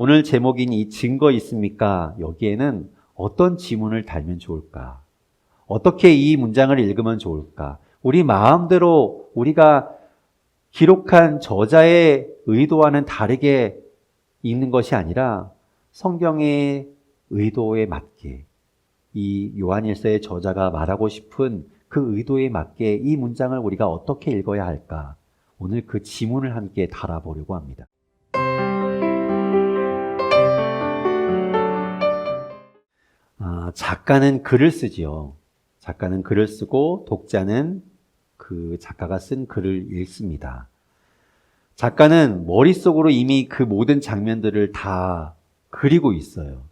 오늘 제목인 이 증거 있습니까? 여기에는 어떤 지문을 달면 좋을까? 어떻게 이 문장을 읽으면 좋을까? 우리 마음대로 우리가 기록한 저자의 의도와는 다르게 읽는 것이 아니라 성경의 의도에 맞게 이 요한일서의 저자가 말하고 싶은 그 의도에 맞게 이 문장을 우리가 어떻게 읽어야 할까? 오늘 그 지문을 함께 달아보려고 합니다. 작가는 글을 쓰지요. 작가는 글을 쓰고 독자는 그 작가가 쓴 글을 읽습니다. 작가는 머릿속으로 이미 그 모든 장면들을 다 그리고 있어요.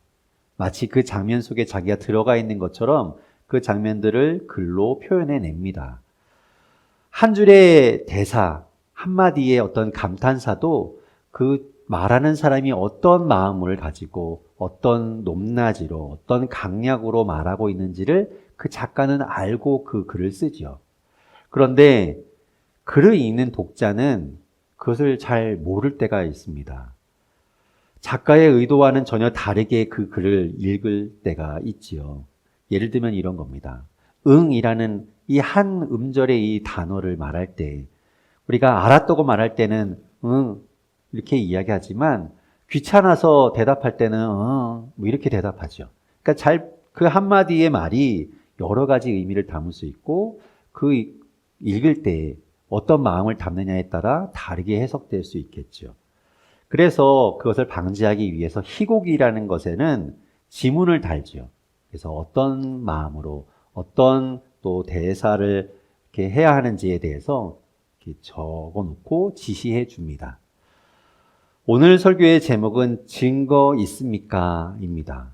마치 그 장면 속에 자기가 들어가 있는 것처럼 그 장면들을 글로 표현해 냅니다. 한 줄의 대사, 한마디의 어떤 감탄사도 그 말하는 사람이 어떤 마음을 가지고 어떤 높낮이로 어떤 강약으로 말하고 있는지를 그 작가는 알고 그 글을 쓰죠. 그런데 글을 읽는 독자는 그것을 잘 모를 때가 있습니다. 작가의 의도와는 전혀 다르게 그 글을 읽을 때가 있지요. 예를 들면 이런 겁니다. 응이라는 이 한 음절의 이 단어를 말할 때 우리가 알았다고 말할 때는 응 이렇게 이야기하지만 귀찮아서 대답할 때는 뭐 이렇게 대답하죠. 그러니까 그 한마디의 말이 여러 가지 의미를 담을 수 있고 그 읽을 때 어떤 마음을 담느냐에 따라 다르게 해석될 수 있겠죠. 그래서 그것을 방지하기 위해서 희곡이라는 것에는 지문을 달죠. 그래서 어떤 마음으로 어떤 또 대사를 이렇게 해야 하는지에 대해서 이렇게 적어 놓고 지시해 줍니다. 오늘 설교의 제목은 증거 있습니까? 입니다.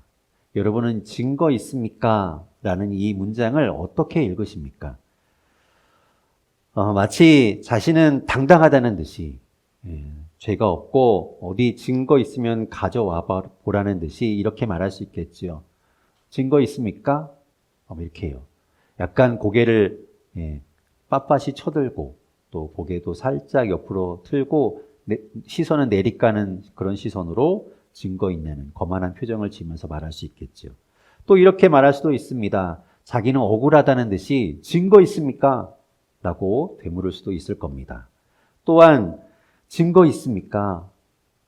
여러분은 증거 있습니까? 라는 이 문장을 어떻게 읽으십니까? 마치 자신은 당당하다는 듯이 죄가 없고 어디 증거 있으면 가져와 보라는 듯이 이렇게 말할 수 있겠지요. 증거 있습니까? 이렇게 해요. 약간 고개를 빳빳이 쳐들고 또 고개도 살짝 옆으로 틀고 시선은 내리까는 그런 시선으로 증거 있는 거만한 표정을 지으면서 말할 수 있겠죠. 또 이렇게 말할 수도 있습니다. 자기는 억울하다는 듯이 증거 있습니까? 라고 되물을 수도 있을 겁니다. 또한 증거 있습니까?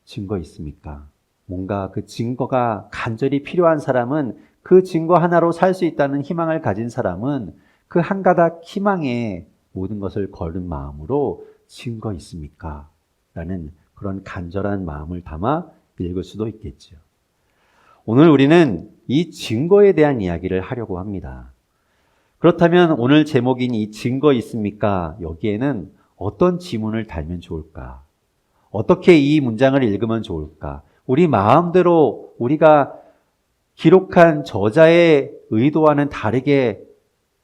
증거 있습니까? 뭔가 그 증거가 간절히 필요한 사람은 그 증거 하나로 살 수 있다는 희망을 가진 사람은 그 한 가닥 희망에 모든 것을 거는 마음으로 증거 있습니까? 라는 그런 간절한 마음을 담아 읽을 수도 있겠죠. 오늘 우리는 이 증거에 대한 이야기를 하려고 합니다. 그렇다면 오늘 제목인 이 증거 있습니까? 여기에는 어떤 지문을 달면 좋을까? 어떻게 이 문장을 읽으면 좋을까? 우리 마음대로 우리가 기록한 저자의 의도와는 다르게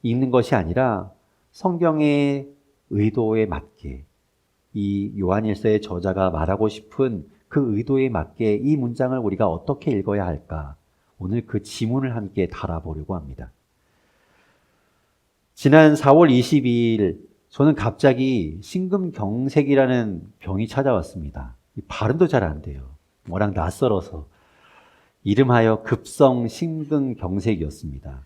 읽는 것이 아니라 성경의 의도에 맞게 이 요한일서의 저자가 말하고 싶은 그 의도에 맞게 이 문장을 우리가 어떻게 읽어야 할까? 오늘 그 지문을 함께 달아보려고 합니다. 지난 4월 22일 저는 갑자기 심근경색이라는 병이 찾아왔습니다. 발음도 잘 안 돼요. 워낙 낯설어서. 이름하여 급성 심근경색이었습니다.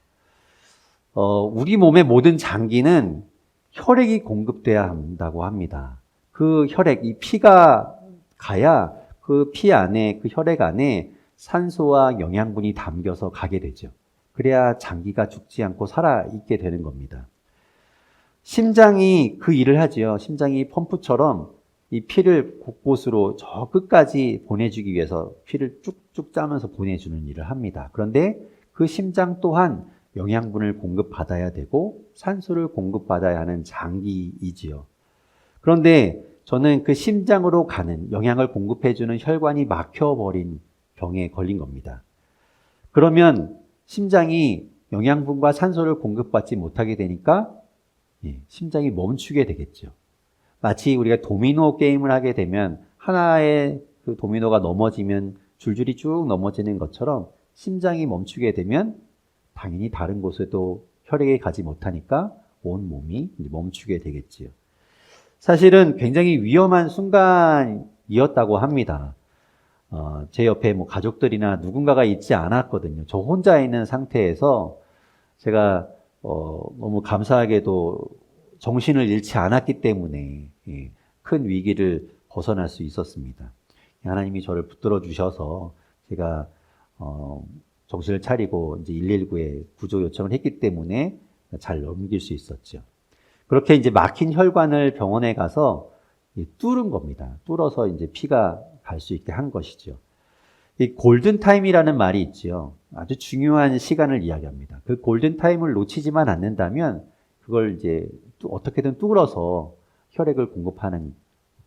우리 몸의 모든 장기는 혈액이 공급돼야 한다고 합니다. 그 혈액, 이 피가 가야 그 피 안에, 그 혈액 안에 산소와 영양분이 담겨서 가게 되죠. 그래야 장기가 죽지 않고 살아있게 되는 겁니다. 심장이 그 일을 하지요. 심장이 펌프처럼 이 피를 곳곳으로 저 끝까지 보내주기 위해서 피를 쭉쭉 짜면서 보내주는 일을 합니다. 그런데 그 심장 또한 영양분을 공급받아야 되고 산소를 공급받아야 하는 장기이지요. 그런데 저는 그 심장으로 가는 영양을 공급해주는 혈관이 막혀버린 병에 걸린 겁니다. 그러면 심장이 영양분과 산소를 공급받지 못하게 되니까 심장이 멈추게 되겠죠. 마치 우리가 도미노 게임을 하게 되면 하나의 그 도미노가 넘어지면 줄줄이 쭉 넘어지는 것처럼 심장이 멈추게 되면 당연히 다른 곳에도 혈액이 가지 못하니까 온 몸이 멈추게 되겠지요. 사실은 굉장히 위험한 순간이었다고 합니다. 제 옆에 뭐 가족들이나 누군가가 있지 않았거든요. 저 혼자 있는 상태에서 제가 너무 감사하게도 정신을 잃지 않았기 때문에 예, 큰 위기를 벗어날 수 있었습니다. 하나님이 저를 붙들어 주셔서 제가 정신을 차리고 이제 119에 구조 요청을 했기 때문에 잘 넘길 수 있었죠. 그렇게 이제 막힌 혈관을 병원에 가서 뚫은 겁니다. 뚫어서 이제 피가 갈 수 있게 한 것이죠. 이 골든타임이라는 말이 있죠. 아주 중요한 시간을 이야기합니다. 그 골든타임을 놓치지만 않는다면 그걸 이제 어떻게든 뚫어서 혈액을 공급하는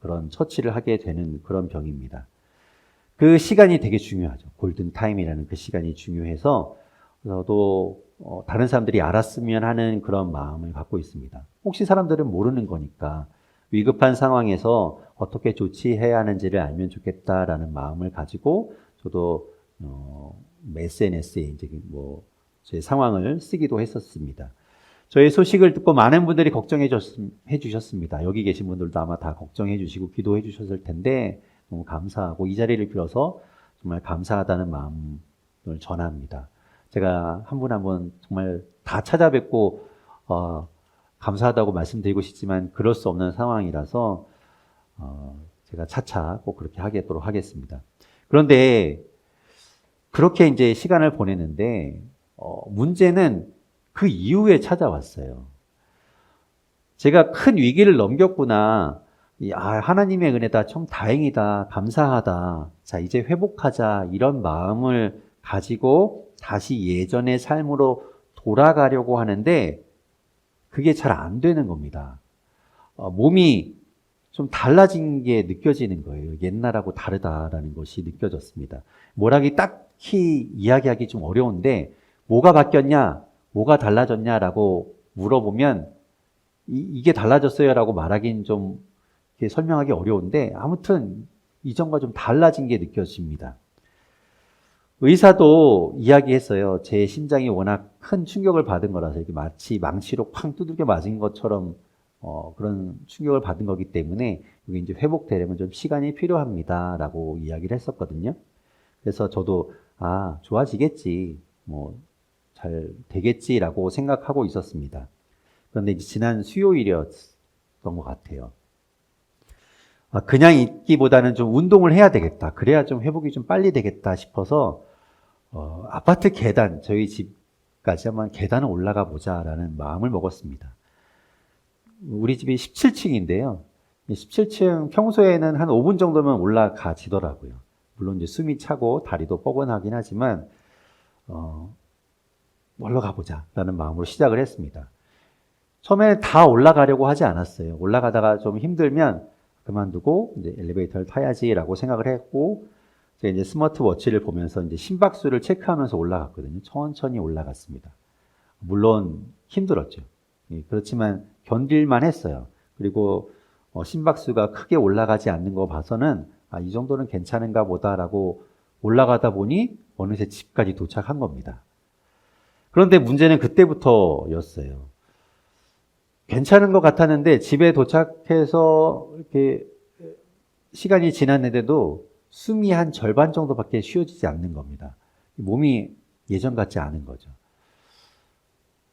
그런 처치를 하게 되는 그런 병입니다. 그 시간이 되게 중요하죠. 골든타임이라는 그 시간이 중요해서 저도 다른 사람들이 알았으면 하는 그런 마음을 갖고 있습니다. 혹시 사람들은 모르는 거니까 위급한 상황에서 어떻게 조치해야 하는지를 알면 좋겠다라는 마음을 가지고 저도 SNS에 이제 뭐 제 상황을 쓰기도 했었습니다. 저의 소식을 듣고 많은 분들이 걱정해 주셨습니다. 여기 계신 분들도 아마 다 걱정해 주시고 기도해 주셨을 텐데 너무 감사하고 이 자리를 빌어서 정말 감사하다는 마음을 전합니다. 제가 한 분 한 분 정말 다 찾아뵙고 감사하다고 말씀드리고 싶지만 그럴 수 없는 상황이라서 제가 차차 꼭 그렇게 하도록 하겠습니다. 그런데 그렇게 이제 시간을 보내는데 문제는 그 이후에 찾아왔어요. 제가 큰 위기를 넘겼구나. 하나님의 은혜다. 참 다행이다. 감사하다. 자, 이제 회복하자. 이런 마음을 가지고 다시 예전의 삶으로 돌아가려고 하는데 그게 잘 안 되는 겁니다. 몸이 좀 달라진 게 느껴지는 거예요. 옛날하고 다르다라는 것이 느껴졌습니다. 뭐라기 딱히 이야기하기 좀 어려운데 뭐가 바뀌었냐? 뭐가 달라졌냐라고 물어보면 이게 달라졌어요라고 말하기는 좀 설명하기 어려운데 아무튼 이전과 좀 달라진 게 느껴집니다. 의사도 이야기했어요. 제 심장이 워낙 큰 충격을 받은 거라서 이렇게 마치 망치로 쾅 두들겨 맞은 것처럼 그런 충격을 받은 거기 때문에 이게 이제 회복되려면 좀 시간이 필요합니다라고 이야기를 했었거든요. 그래서 저도 좋아지겠지, 뭐 잘 되겠지라고 생각하고 있었습니다. 그런데 이제 지난 수요일이었던 것 같아요. 그냥 있기보다는 좀 운동을 해야 되겠다. 그래야 좀 회복이 좀 빨리 되겠다 싶어서 아파트 계단, 저희 집까지 한번 계단을 올라가 보자라는 마음을 먹었습니다. 우리 집이 17층인데요. 17층 평소에는 한 5분 정도면 올라가지더라고요. 물론 이제 숨이 차고 다리도 뻐근하긴 하지만 올라가 보자라는 마음으로 시작을 했습니다. 처음에 다 올라가려고 하지 않았어요. 올라가다가 좀 힘들면 그만두고 이제 엘리베이터를 타야지라고 생각을 했고, 제가 이제 스마트워치를 보면서 이제 심박수를 체크하면서 올라갔거든요. 천천히 올라갔습니다. 물론 힘들었죠. 그렇지만 견딜만 했어요. 그리고 심박수가 크게 올라가지 않는 거 봐서는 이 정도는 괜찮은가 보다라고 올라가다 보니 어느새 집까지 도착한 겁니다. 그런데 문제는 그때부터였어요. 괜찮은 것 같았는데 집에 도착해서 이렇게 시간이 지났는데도 숨이 한 절반 정도밖에 쉬어지지 않는 겁니다. 몸이 예전 같지 않은 거죠.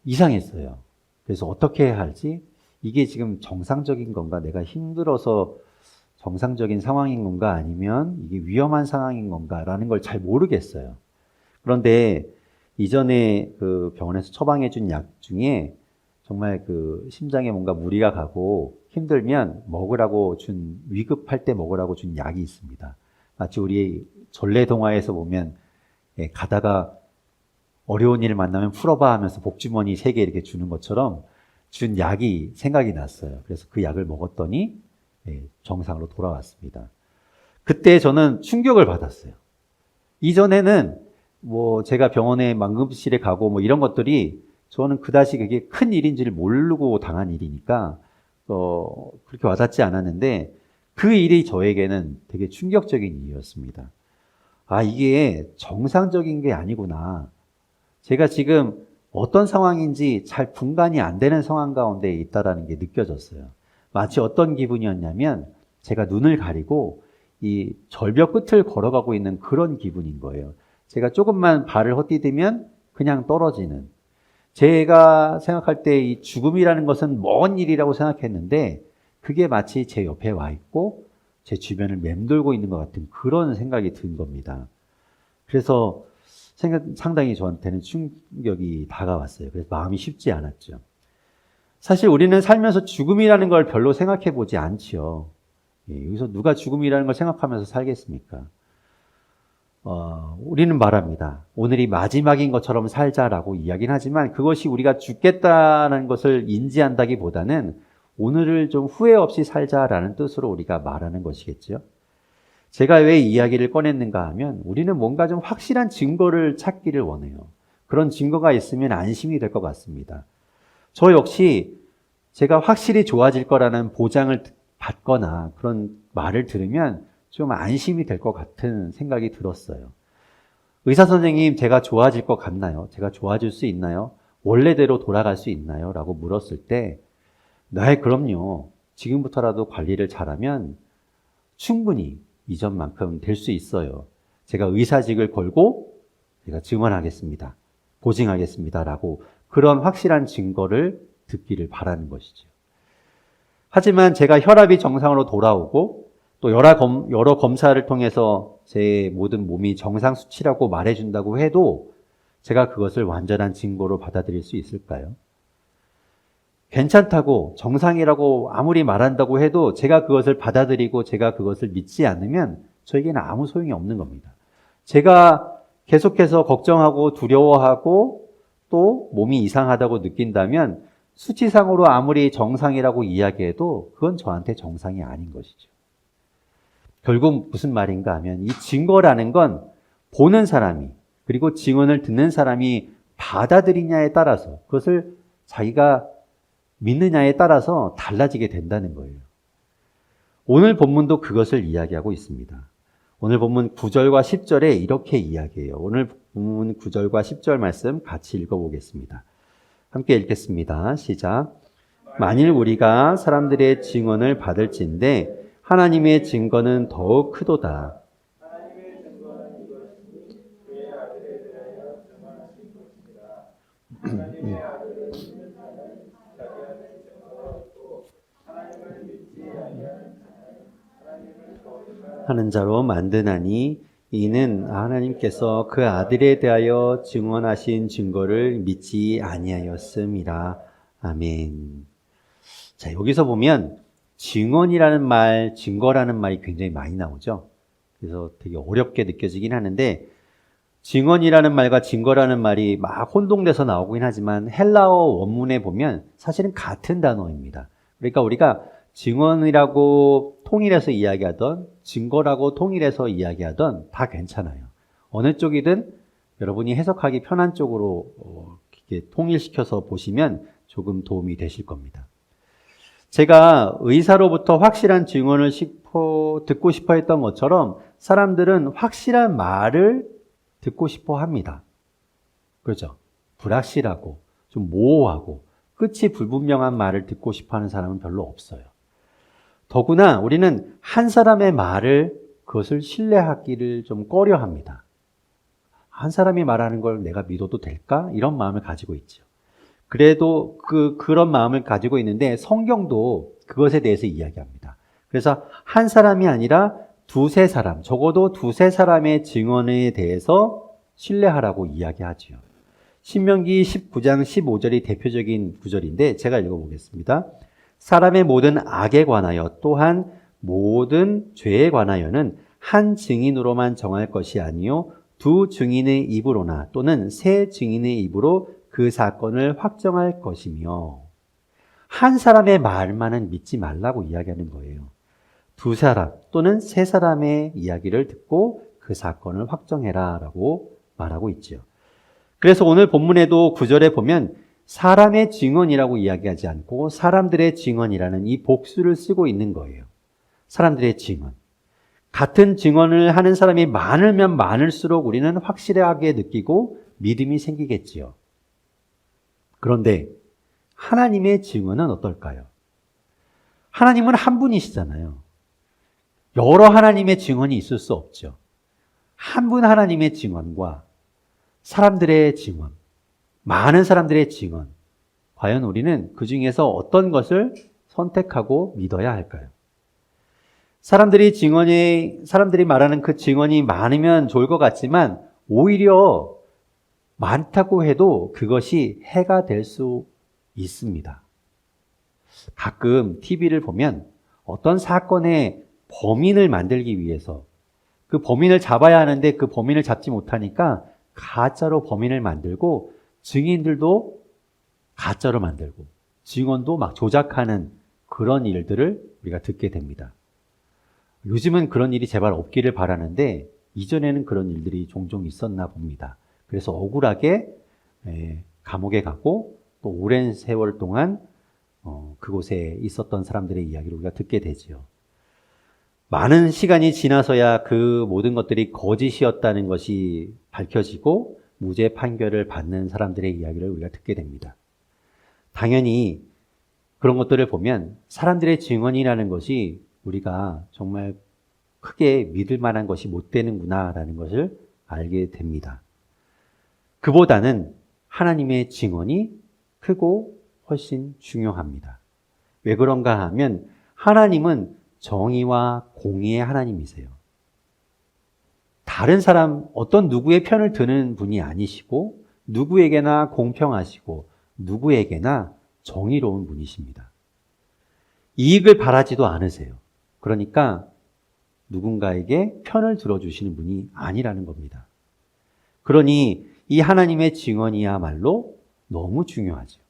이상했어요. 그래서 어떻게 해야 할지, 이게 지금 정상적인 건가, 내가 힘들어서 정상적인 상황인 건가, 아니면 이게 위험한 상황인 건가라는 걸 잘 모르겠어요. 그런데 이전에 그 병원에서 처방해 준 약 중에 정말 그 심장에 뭔가 무리가 가고 힘들면 먹으라고 준, 위급할 때 먹으라고 준 약이 있습니다. 마치 우리 전래동화에서 보면 가다가 어려운 일을 만나면 풀어봐 하면서 복주머니 3개 이렇게 주는 것처럼 준 약이 생각이 났어요. 그래서 그 약을 먹었더니 정상으로 돌아왔습니다. 그때 저는 충격을 받았어요. 이전에는 뭐 제가 병원에 응급실에 가고 뭐 이런 것들이 저는 그다지 그게 큰 일인지를 모르고 당한 일이니까 그렇게 와닿지 않았는데 그 일이 저에게는 되게 충격적인 일이었습니다. 이게 정상적인 게 아니구나. 제가 지금 어떤 상황인지 잘 분간이 안 되는 상황 가운데 있다라는 게 느껴졌어요. 마치 어떤 기분이었냐면 제가 눈을 가리고 이 절벽 끝을 걸어가고 있는 그런 기분인 거예요. 제가 조금만 발을 헛디디면 그냥 떨어지는. 제가 생각할 때 이 죽음이라는 것은 먼 일이라고 생각했는데 그게 마치 제 옆에 와 있고 제 주변을 맴돌고 있는 것 같은 그런 생각이 든 겁니다. 그래서 상당히 저한테는 충격이 다가왔어요. 그래서 마음이 쉽지 않았죠. 사실 우리는 살면서 죽음이라는 걸 별로 생각해 보지 않지요. 여기서 누가 죽음이라는 걸 생각하면서 살겠습니까? 우리는 말합니다. 오늘이 마지막인 것처럼 살자라고 이야기는 하지만 그것이 우리가 죽겠다는 것을 인지한다기보다는 오늘을 좀 후회 없이 살자라는 뜻으로 우리가 말하는 것이겠죠. 제가 왜 이야기를 꺼냈는가 하면 우리는 뭔가 좀 확실한 증거를 찾기를 원해요. 그런 증거가 있으면 안심이 될 것 같습니다. 저 역시 제가 확실히 좋아질 거라는 보장을 받거나 그런 말을 들으면 좀 안심이 될 것 같은 생각이 들었어요. 의사 선생님, 제가 좋아질 것 같나요? 제가 좋아질 수 있나요? 원래대로 돌아갈 수 있나요? 라고 물었을 때, 네, 그럼요. 지금부터라도 관리를 잘하면 충분히 이전만큼 될 수 있어요. 제가 의사직을 걸고 제가 증언하겠습니다. 보증하겠습니다. 라고 그런 확실한 증거를 듣기를 바라는 것이죠. 하지만 제가 혈압이 정상으로 돌아오고 또 여러 검사를 통해서 제 모든 몸이 정상 수치라고 말해준다고 해도 제가 그것을 완전한 증거로 받아들일 수 있을까요? 괜찮다고 정상이라고 아무리 말한다고 해도 제가 그것을 받아들이고 제가 그것을 믿지 않으면 저에게는 아무 소용이 없는 겁니다. 제가 계속해서 걱정하고 두려워하고 또 몸이 이상하다고 느낀다면 수치상으로 아무리 정상이라고 이야기해도 그건 저한테 정상이 아닌 것이죠. 결국 무슨 말인가 하면 이 증거라는 건 보는 사람이 그리고 증언을 듣는 사람이 받아들이냐에 따라서 그것을 자기가 믿느냐에 따라서 달라지게 된다는 거예요. 오늘 본문도 그것을 이야기하고 있습니다. 오늘 본문 9절과 10절에 이렇게 이야기해요. 오늘 본문 9절과 10절 말씀 같이 읽어보겠습니다. 함께 읽겠습니다. 시작. 만일 우리가 사람들의 증언을 받을진대 하나님의 증거는 더욱 크도다. 하는 자로 만드나니 이는 하나님께서 그 아들에 대하여 증언하신 증거를 믿지 아니하였음이라. 아멘. 자, 여기서 보면 증언이라는 말, 증거라는 말이 굉장히 많이 나오죠. 그래서 되게 어렵게 느껴지긴 하는데 증언이라는 말과 증거라는 말이 막 혼동돼서 나오긴 하지만 헬라어 원문에 보면 사실은 같은 단어입니다. 그러니까 우리가 증언이라고 통일해서 이야기하던 증거라고 통일해서 이야기하던 다 괜찮아요. 어느 쪽이든 여러분이 해석하기 편한 쪽으로 이렇게 통일시켜서 보시면 조금 도움이 되실 겁니다. 제가 의사로부터 확실한 증언을 듣고 싶어 했던 것처럼 사람들은 확실한 말을 듣고 싶어 합니다. 그렇죠? 불확실하고 좀 모호하고 끝이 불분명한 말을 듣고 싶어 하는 사람은 별로 없어요. 더구나 우리는 한 사람의 말을 그것을 신뢰하기를 좀 꺼려 합니다. 한 사람이 말하는 걸 내가 믿어도 될까? 이런 마음을 가지고 있죠. 그래도 그런 마음을 가지고 있는데 성경도 그것에 대해서 이야기합니다. 그래서 한 사람이 아니라 두세 사람, 적어도 두세 사람의 증언에 대해서 신뢰하라고 이야기하지요. 신명기 19장 15절이 대표적인 구절인데 제가 읽어보겠습니다. 사람의 모든 악에 관하여 또한 모든 죄에 관하여는 한 증인으로만 정할 것이 아니요 두 증인의 입으로나 또는 세 증인의 입으로 그 사건을 확정할 것이며 한 사람의 말만은 믿지 말라고 이야기하는 거예요. 두 사람 또는 세 사람의 이야기를 듣고 그 사건을 확정해라 라고 말하고 있죠. 그래서 오늘 본문에도 9절에 보면 사람의 증언이라고 이야기하지 않고 사람들의 증언이라는 이 복수를 쓰고 있는 거예요. 사람들의 증언. 같은 증언을 하는 사람이 많으면 많을수록 우리는 확실하게 느끼고 믿음이 생기겠지요. 그런데 하나님의 증언은 어떨까요? 하나님은 한 분이시잖아요. 여러 하나님의 증언이 있을 수 없죠. 한 분 하나님의 증언과 사람들의 증언, 많은 사람들의 증언, 과연 우리는 그 중에서 어떤 것을 선택하고 믿어야 할까요? 사람들이 말하는 그 증언이 많으면 좋을 것 같지만 오히려 많다고 해도 그것이 해가 될 수 있습니다. 가끔 TV를 보면 어떤 사건의 범인을 만들기 위해서 그 범인을 잡아야 하는데 그 범인을 잡지 못하니까 가짜로 범인을 만들고 증인들도 가짜로 만들고 증언도 막 조작하는 그런 일들을 우리가 듣게 됩니다. 요즘은 그런 일이 제발 없기를 바라는데 이전에는 그런 일들이 종종 있었나 봅니다. 그래서 억울하게 감옥에 가고 또 오랜 세월 동안 그곳에 있었던 사람들의 이야기를 우리가 듣게 되지요. 많은 시간이 지나서야 그 모든 것들이 거짓이었다는 것이 밝혀지고 무죄 판결을 받는 사람들의 이야기를 우리가 듣게 됩니다. 당연히 그런 것들을 보면 사람들의 증언이라는 것이 우리가 정말 크게 믿을 만한 것이 못 되는구나라는 것을 알게 됩니다. 그보다는 하나님의 증언이 크고 훨씬 중요합니다. 왜 그런가 하면 하나님은 정의와 공의의 하나님이세요. 다른 사람, 어떤 누구의 편을 드는 분이 아니시고 누구에게나 공평하시고 누구에게나 정의로운 분이십니다. 이익을 바라지도 않으세요. 그러니까 누군가에게 편을 들어주시는 분이 아니라는 겁니다. 그러니 이 하나님의 증언이야말로 너무 중요하죠.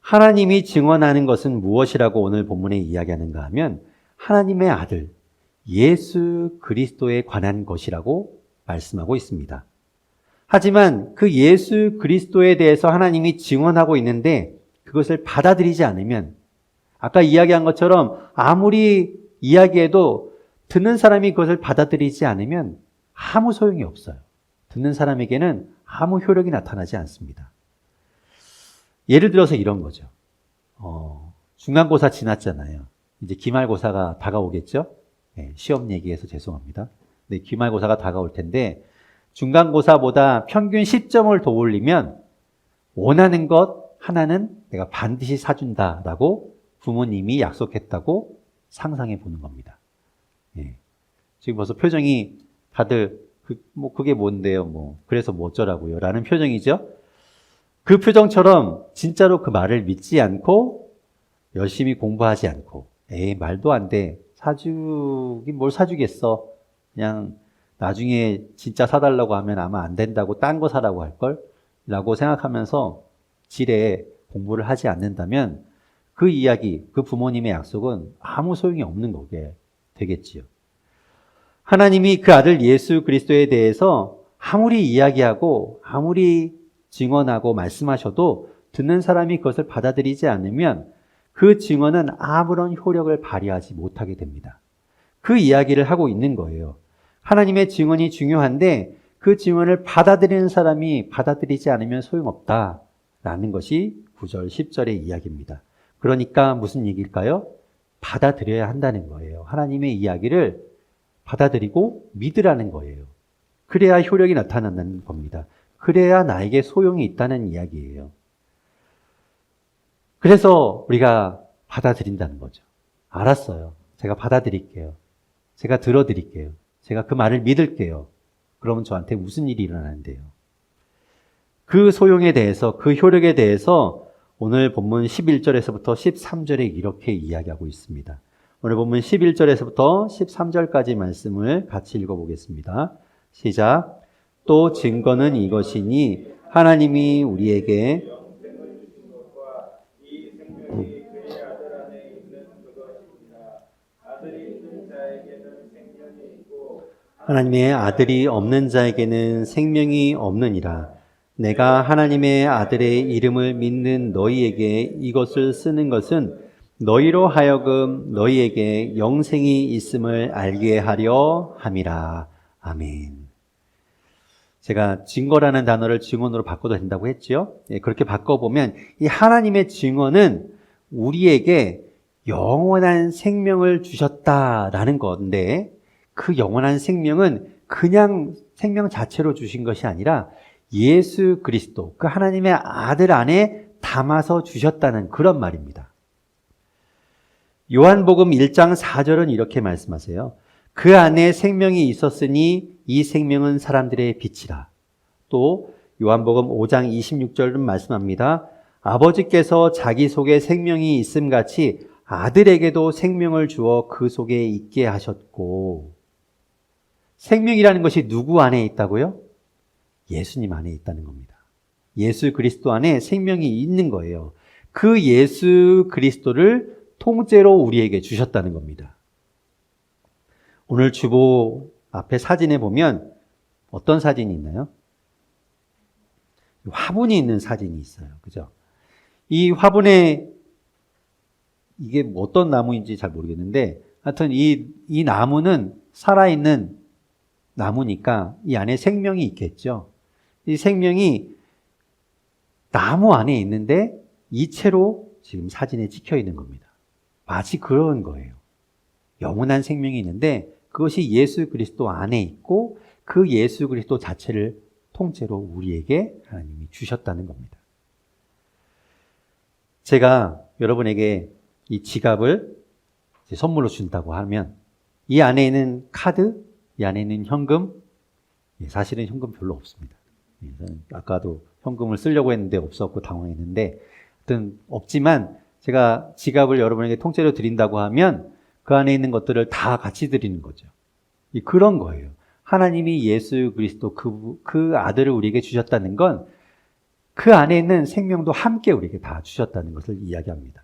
하나님이 증언하는 것은 무엇이라고 오늘 본문에 이야기하는가 하면 하나님의 아들 예수 그리스도에 관한 것이라고 말씀하고 있습니다. 하지만 그 예수 그리스도에 대해서 하나님이 증언하고 있는데 그것을 받아들이지 않으면 아까 이야기한 것처럼 아무리 이야기해도 듣는 사람이 그것을 받아들이지 않으면 아무 소용이 없어요. 듣는 사람에게는 아무 효력이 나타나지 않습니다. 예를 들어서 이런 거죠. 중간고사 지났잖아요. 이제 기말고사가 다가오겠죠? 네, 시험 얘기해서 죄송합니다. 네, 기말고사가 다가올 텐데 중간고사보다 평균 10점을 더 올리면 원하는 것 하나는 내가 반드시 사준다라고 부모님이 약속했다고 상상해 보는 겁니다. 네. 지금 벌써 표정이 다들 그게 뭔데요? 그래서 뭐 어쩌라고요? 라는 표정이죠? 그 표정처럼 진짜로 그 말을 믿지 않고 열심히 공부하지 않고 말도 안 돼. 사주긴 뭘 사주겠어. 그냥 나중에 진짜 사달라고 하면 아마 안 된다고 딴 거 사라고 할걸? 라고 생각하면서 지레 공부를 하지 않는다면 그 이야기, 그 부모님의 약속은 아무 소용이 없는 거게 되겠지요. 하나님이 그 아들 예수 그리스도에 대해서 아무리 이야기하고 아무리 증언하고 말씀하셔도 듣는 사람이 그것을 받아들이지 않으면 그 증언은 아무런 효력을 발휘하지 못하게 됩니다. 그 이야기를 하고 있는 거예요. 하나님의 증언이 중요한데 그 증언을 받아들이는 사람이 받아들이지 않으면 소용없다라는 것이 9절, 10절의 이야기입니다. 그러니까 무슨 얘기일까요? 받아들여야 한다는 거예요. 하나님의 이야기를 받아들이고 믿으라는 거예요. 그래야 효력이 나타난다는 겁니다. 그래야 나에게 소용이 있다는 이야기예요. 그래서 우리가 받아들인다는 거죠. 알았어요. 제가 받아들일게요. 제가 들어드릴게요. 제가 그 말을 믿을게요. 그러면 저한테 무슨 일이 일어나는데요? 그 소용에 대해서, 그 효력에 대해서 오늘 본문 11절에서부터 13절에 이렇게 이야기하고 있습니다. 오늘 본문 11절에서부터 13절까지 말씀을 같이 읽어보겠습니다. 시작. 또 증거는 이것이니 하나님이 우리에게 하나님의 아들이 없는 자에게는 생명이 없느니라. 내가 하나님의 아들의 이름을 믿는 너희에게 이것을 쓰는 것은 너희로 하여금 너희에게 영생이 있음을 알게 하려 함이라. 아멘. 제가 증거라는 단어를 증언으로 바꿔도 된다고 했죠. 그렇게 바꿔보면 이 하나님의 증언은 우리에게 영원한 생명을 주셨다라는 건데 그 영원한 생명은 그냥 생명 자체로 주신 것이 아니라 예수 그리스도, 그 하나님의 아들 안에 담아서 주셨다는 그런 말입니다. 요한복음 1장 4절은 이렇게 말씀하세요. 그 안에 생명이 있었으니 이 생명은 사람들의 빛이라. 또 요한복음 5장 26절은 말씀합니다. 아버지께서 자기 속에 생명이 있음같이 아들에게도 생명을 주어 그 속에 있게 하셨고. 생명이라는 것이 누구 안에 있다고요? 예수님 안에 있다는 겁니다. 예수 그리스도 안에 생명이 있는 거예요. 그 예수 그리스도를 통째로 우리에게 주셨다는 겁니다. 오늘 주보 앞에 사진에 보면 어떤 사진이 있나요? 화분이 있는 사진이 있어요. 그죠? 이 화분에 이게 어떤 나무인지 잘 모르겠는데 하여튼 이 나무는 살아있는 나무니까 이 안에 생명이 있겠죠. 이 생명이 나무 안에 있는데 이체로 지금 사진에 찍혀 있는 겁니다. 마치 그런 거예요. 영원한 생명이 있는데 그것이 예수 그리스도 안에 있고 그 예수 그리스도 자체를 통째로 우리에게 하나님이 주셨다는 겁니다. 제가 여러분에게 이 지갑을 선물로 준다고 하면 이 안에 있는 카드, 이 안에 있는 현금, 사실은 현금 별로 없습니다. 아까도 현금을 쓰려고 했는데 없었고 당황했는데 하여튼 없지만 제가 지갑을 여러분에게 통째로 드린다고 하면 그 안에 있는 것들을 다 같이 드리는 거죠. 그런 거예요. 하나님이 예수 그리스도 그 아들을 우리에게 주셨다는 건 그 안에 있는 생명도 함께 우리에게 다 주셨다는 것을 이야기합니다.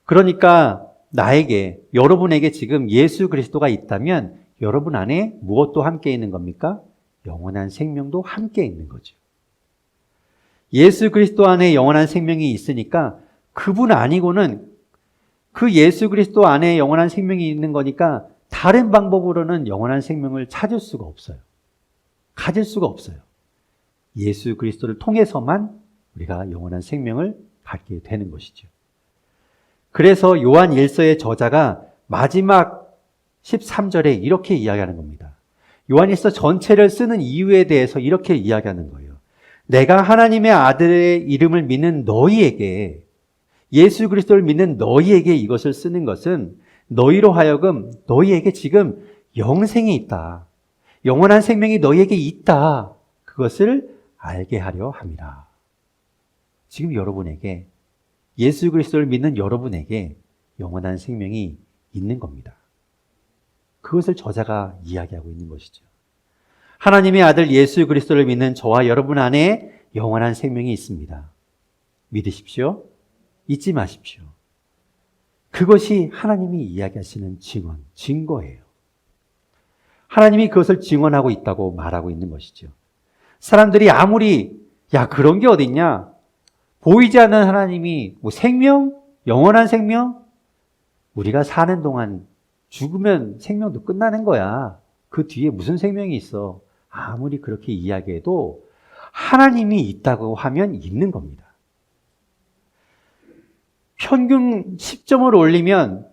그러니까 나에게, 여러분에게 지금 예수 그리스도가 있다면 여러분 안에 무엇도 함께 있는 겁니까? 영원한 생명도 함께 있는 거죠. 예수 그리스도 안에 영원한 생명이 있으니까 그분 아니고는 그 예수 그리스도 안에 영원한 생명이 있는 거니까 다른 방법으로는 영원한 생명을 찾을 수가 없어요. 가질 수가 없어요. 예수 그리스도를 통해서만 우리가 영원한 생명을 갖게 되는 것이죠. 그래서 요한 1서의 저자가 마지막 13절에 이렇게 이야기하는 겁니다. 요한 1서 전체를 쓰는 이유에 대해서 이렇게 이야기하는 거예요. 내가 하나님의 아들의 이름을 믿는 너희에게, 예수 그리스도를 믿는 너희에게 이것을 쓰는 것은 너희로 하여금 너희에게 지금 영생이 있다. 영원한 생명이 너희에게 있다. 그것을 알게 하려 함이라. 지금 여러분에게, 예수 그리스도를 믿는 여러분에게 영원한 생명이 있는 겁니다. 그것을 저자가 이야기하고 있는 것이죠. 하나님의 아들 예수 그리스도를 믿는 저와 여러분 안에 영원한 생명이 있습니다. 믿으십시오. 잊지 마십시오. 그것이 하나님이 이야기하시는 증거예요. 하나님이 그것을 증언하고 있다고 말하고 있는 것이죠. 사람들이 아무리 그런 게 어딨냐? 보이지 않는 하나님이 생명? 영원한 생명? 우리가 사는 동안 죽으면 생명도 끝나는 거야. 그 뒤에 무슨 생명이 있어? 아무리 그렇게 이야기해도 하나님이 있다고 하면 있는 겁니다. 평균 10점을 올리면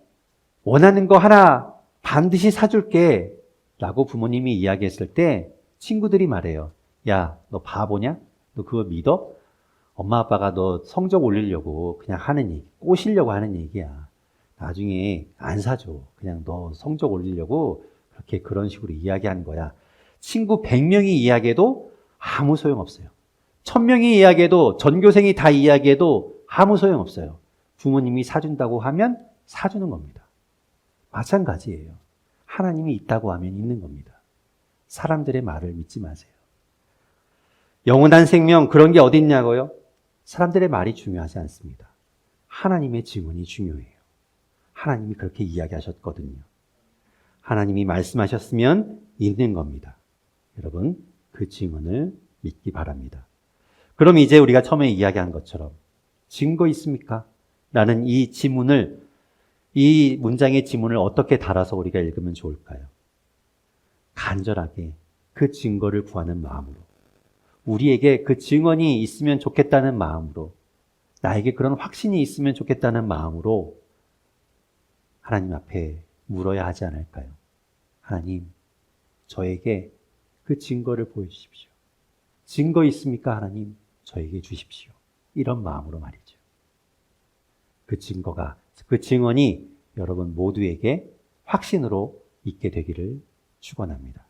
원하는 거 하나 반드시 사줄게 라고 부모님이 이야기했을 때 친구들이 말해요. 야, 너 바보냐? 너 그거 믿어? 엄마 아빠가 너 성적 올리려고 그냥 하는 얘기, 꼬시려고 하는 얘기야. 나중에 안 사줘. 그냥 너 성적 올리려고 그렇게 그런 식으로 이야기하는 거야. 친구 100명이 이야기해도 아무 소용없어요. 1000명이 이야기해도, 전교생이 다 이야기해도 아무 소용없어요. 부모님이 사준다고 하면 사주는 겁니다. 마찬가지예요. 하나님이 있다고 하면 있는 겁니다. 사람들의 말을 믿지 마세요. 영원한 생명, 그런 게 어딨냐고요? 사람들의 말이 중요하지 않습니다. 하나님의 증언이 중요해요. 하나님이 그렇게 이야기하셨거든요. 하나님이 말씀하셨으면 있는 겁니다. 여러분, 그 증언을 믿기 바랍니다. 그럼 이제 우리가 처음에 이야기한 것처럼 증거 있습니까? 라는 이 지문을, 이 문장의 지문을 어떻게 달아서 우리가 읽으면 좋을까요? 간절하게 그 증거를 구하는 마음으로, 우리에게 그 증언이 있으면 좋겠다는 마음으로 나에게 그런 확신이 있으면 좋겠다는 마음으로 하나님 앞에 물어야 하지 않을까요? 하나님, 저에게 그 증거를 보여주십시오. 증거 있습니까, 하나님? 저에게 주십시오. 이런 마음으로 말이죠. 그 증거가, 그 증언이 여러분 모두에게 확신으로 있게 되기를 축원합니다.